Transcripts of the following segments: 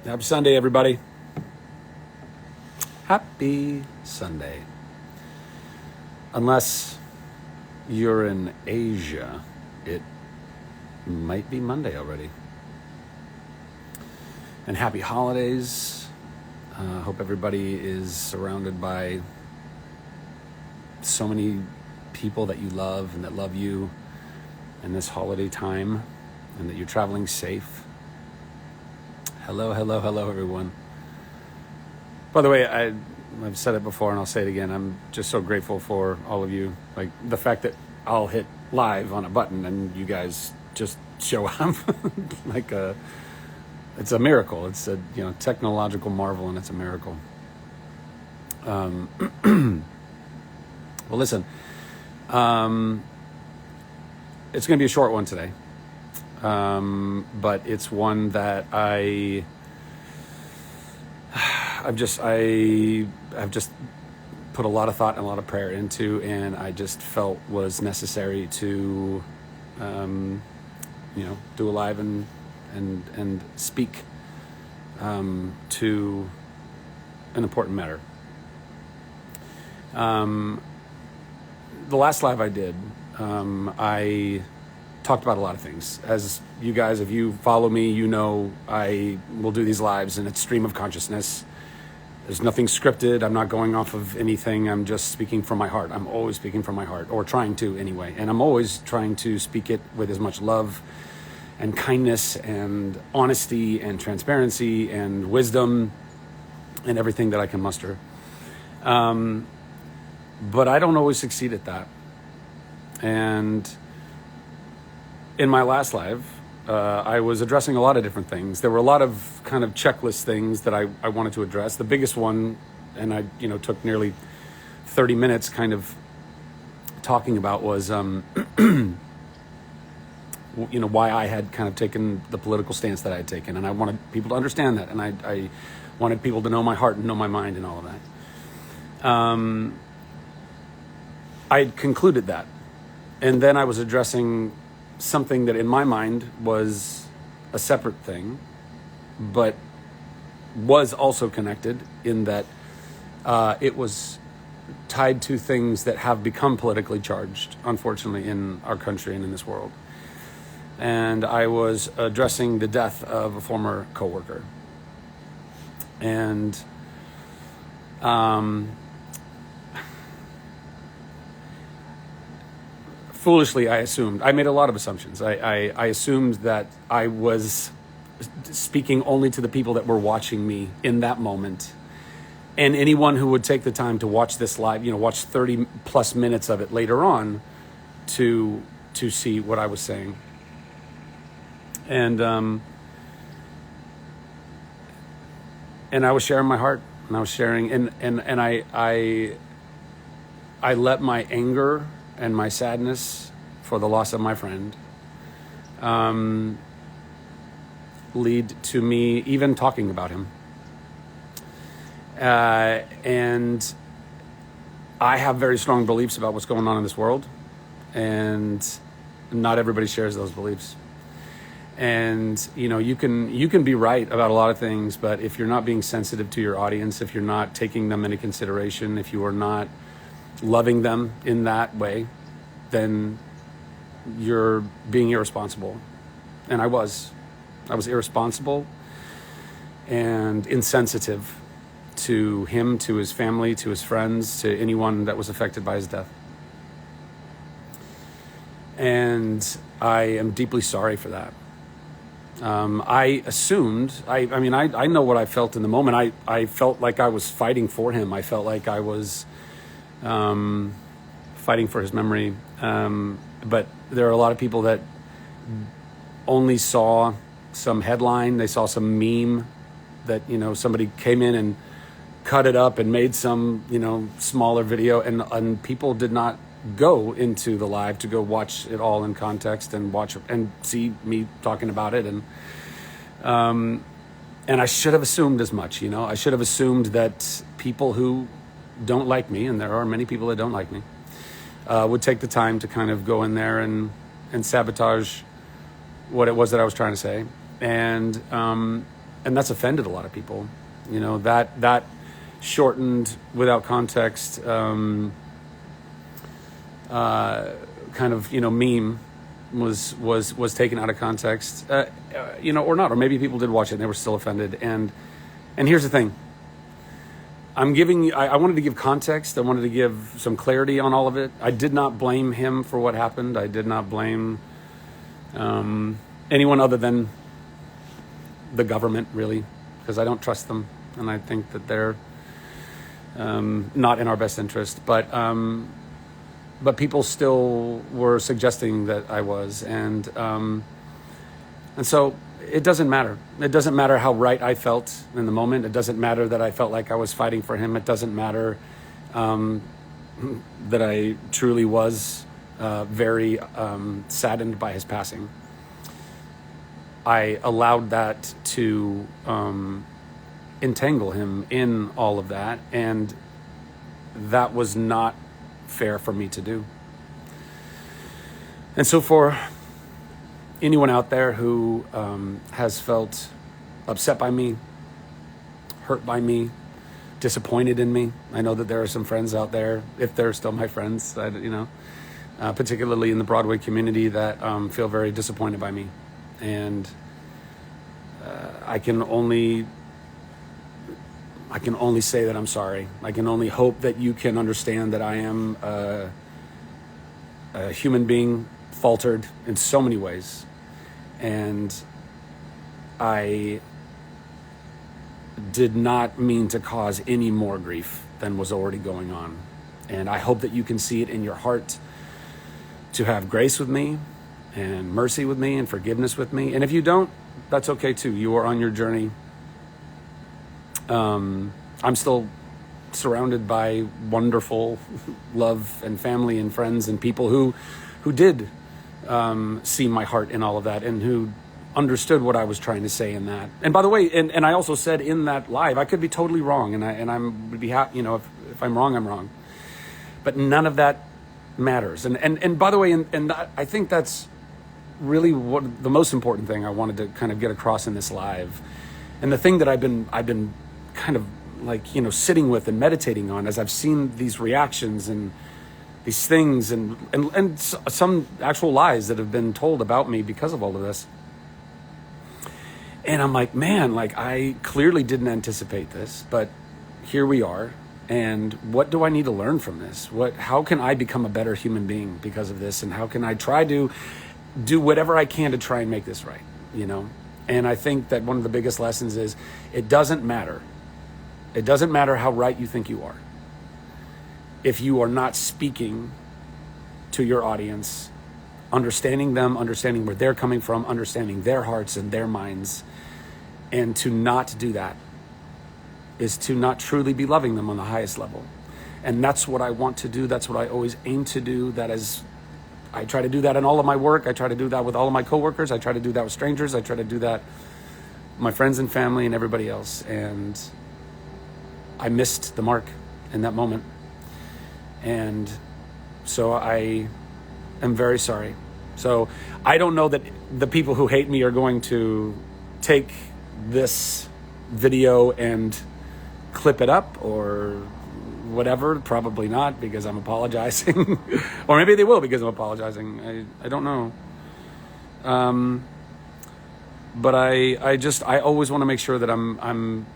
Happy Sunday, everybody. Happy Sunday. Unless you're in Asia, it might be Monday already. And happy holidays. Hope everybody is surrounded by so many people that you love and that love you in this holiday time, and that you're traveling safe. Hello, everyone. By the way, I've said it before and I'll say it again. I'm just so grateful for all of you. Like the fact that I'll hit live on a button and you guys just show up. It's a miracle. It's a technological marvel, and it's a miracle. Well, listen. It's going to be a short one today. But it's one that I've just put a lot of thought and a lot of prayer into, and I just felt was necessary to, do a live and speak, to an important matter. The last live I did, I talked about a lot of things. As you guys, if you follow me, you know I will do these lives in a stream of consciousness. There's nothing scripted. I'm not going off of anything. I'm just speaking from my heart. I'm always speaking from my heart, or trying to anyway. And I'm always trying to speak it with as much love and kindness and honesty and transparency and wisdom and everything that I can muster. But I don't always succeed at that. And in my last live, I was addressing a lot of different things. There were a lot of kind of checklist things that I wanted to address. The biggest one, and I took nearly 30 minutes kind of talking about, was why I had kind of taken the political stance that I had taken. And I wanted people to understand that. And I wanted people to know my heart and know my mind and all of that. I had concluded that. And then I was addressing something that in my mind was a separate thing, but was also connected in that it was tied to things that have become politically charged, unfortunately, in our country and in this world. And I was addressing the death of a former coworker. And foolishly, I made a lot of assumptions. I assumed that I was speaking only to the people that were watching me in that moment. And anyone who would take the time to watch this live, watch 30 plus minutes of it later on to see what I was saying. And I was sharing my heart, and I was sharing, and I let my anger and my sadness for the loss of my friend lead to me even talking about him. And I have very strong beliefs about what's going on in this world, and not everybody shares those beliefs. And you can be right about a lot of things, but if you're not being sensitive to your audience, if you're not taking them into consideration, if you are not loving them in that way, then you're being irresponsible. And I was irresponsible and insensitive to him, to his family, to his friends, to anyone that was affected by his death. And I am deeply sorry for that. I assumed, I know what I felt in the moment. I felt like I was fighting for him. I felt like I was fighting for his memory. But there are a lot of people that only saw some headline. They saw some meme that, somebody came in and cut it up and made some, smaller video. And people did not go into the live to go watch it all in context and watch and see me talking about it. And I should have assumed as much, I should have assumed that people who don't like me, and there are many people that don't like me, would take the time to kind of go in there and sabotage what it was that I was trying to say. And and that's offended a lot of people. You know, that shortened, without context, kind of, you know, meme was taken out of context, you know, or not, or maybe people did watch it and they were still offended. And here's the thing. I wanted to give context. I wanted to give some clarity on all of it. I did not blame him for what happened. I did not blame anyone other than the government, really, because I don't trust them, and I think that they're not in our best interest. But people still were suggesting that I was, and so it doesn't matter. It doesn't matter how right I felt in the moment. It doesn't matter that I felt like I was fighting for him. It doesn't matter that I truly was very saddened by his passing. I allowed that to entangle him in all of that, and that was not fair for me to do. And so for anyone out there who has felt upset by me, hurt by me, disappointed in me, I know that there are some friends out there, if they're still my friends, you know, particularly in the Broadway community, that feel very disappointed by me. And I can only say that I'm sorry. I can only hope that you can understand that I am a human being, faltered in so many ways. And I did not mean to cause any more grief than was already going on. And I hope that you can see it in your heart to have grace with me and mercy with me and forgiveness with me. And if you don't, that's okay too. You are on your journey. I'm still surrounded by wonderful love and family and friends and people who did see my heart in all of that, and who understood what I was trying to say in that. And by the way, and I also said in that live, I could be totally wrong, and I would be happy, you know, if I'm wrong, I'm wrong. But none of that matters. And by the way, and I think that's really what the most important thing I wanted to kind of get across in this live. And the thing that I've been kind of like, you know, sitting with and meditating on as I've seen these reactions and these things and some actual lies that have been told about me because of all of this. And I'm like, man, like I clearly didn't anticipate this, but here we are. And what do I need to learn from this? How can I become a better human being because of this? And how can I try to do whatever I can to try and make this right, you know? And I think that one of the biggest lessons is it doesn't matter. It doesn't matter how right you think you are. If you are not speaking to your audience, understanding them, understanding where they're coming from, understanding their hearts and their minds, and to not do that is to not truly be loving them on the highest level. And that's what I want to do. That's what I always aim to do. I try to do that in all of my work. I try to do that with all of my coworkers. I try to do that with strangers. I try to do that with my friends and family and everybody else. And I missed the mark in that moment. And so I am very sorry. So I don't know that the people who hate me are going to take this video and clip it up or whatever. Probably not, because I'm apologizing. Or maybe they will, because I'm apologizing. I don't know. But I always want to make sure that I'm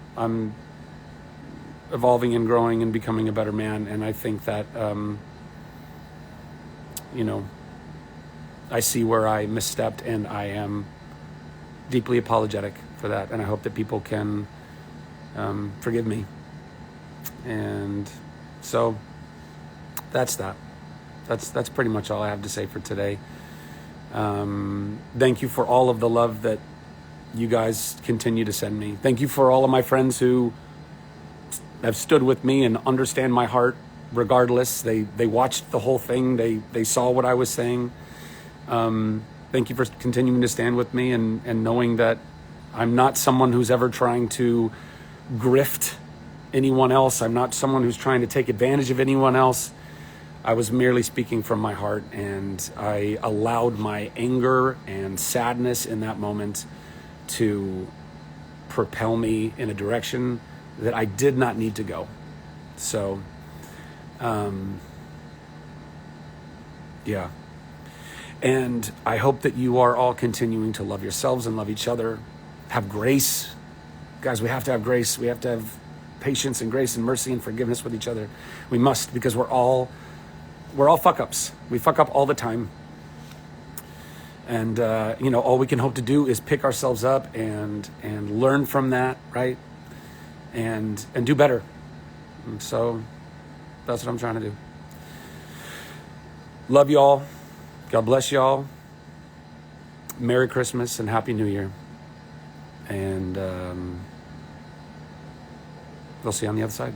evolving and growing and becoming a better man. And I think that, you know, I see where I misstepped, and I am deeply apologetic for that. And I hope that people can forgive me. And so that's that. That's pretty much all I have to say for today. Thank you for all of the love that you guys continue to send me. Thank you for all of my friends who have stood with me and understand my heart regardless. They watched the whole thing. They saw what I was saying. Thank you for continuing to stand with me and knowing that I'm not someone who's ever trying to grift anyone else. I'm not someone who's trying to take advantage of anyone else. I was merely speaking from my heart, and I allowed my anger and sadness in that moment to propel me in a direction that I did not need to go. So, yeah. And I hope that you are all continuing to love yourselves and love each other. Have grace. Guys, we have to have grace. We have to have patience and grace and mercy and forgiveness with each other. We must, because we're all fuck ups. We fuck up all the time. And, all we can hope to do is pick ourselves up and learn from that, right? And do better. And so that's what I'm trying to do. Love y'all. God bless y'all. Merry Christmas and Happy New Year. And we'll see you on the other side.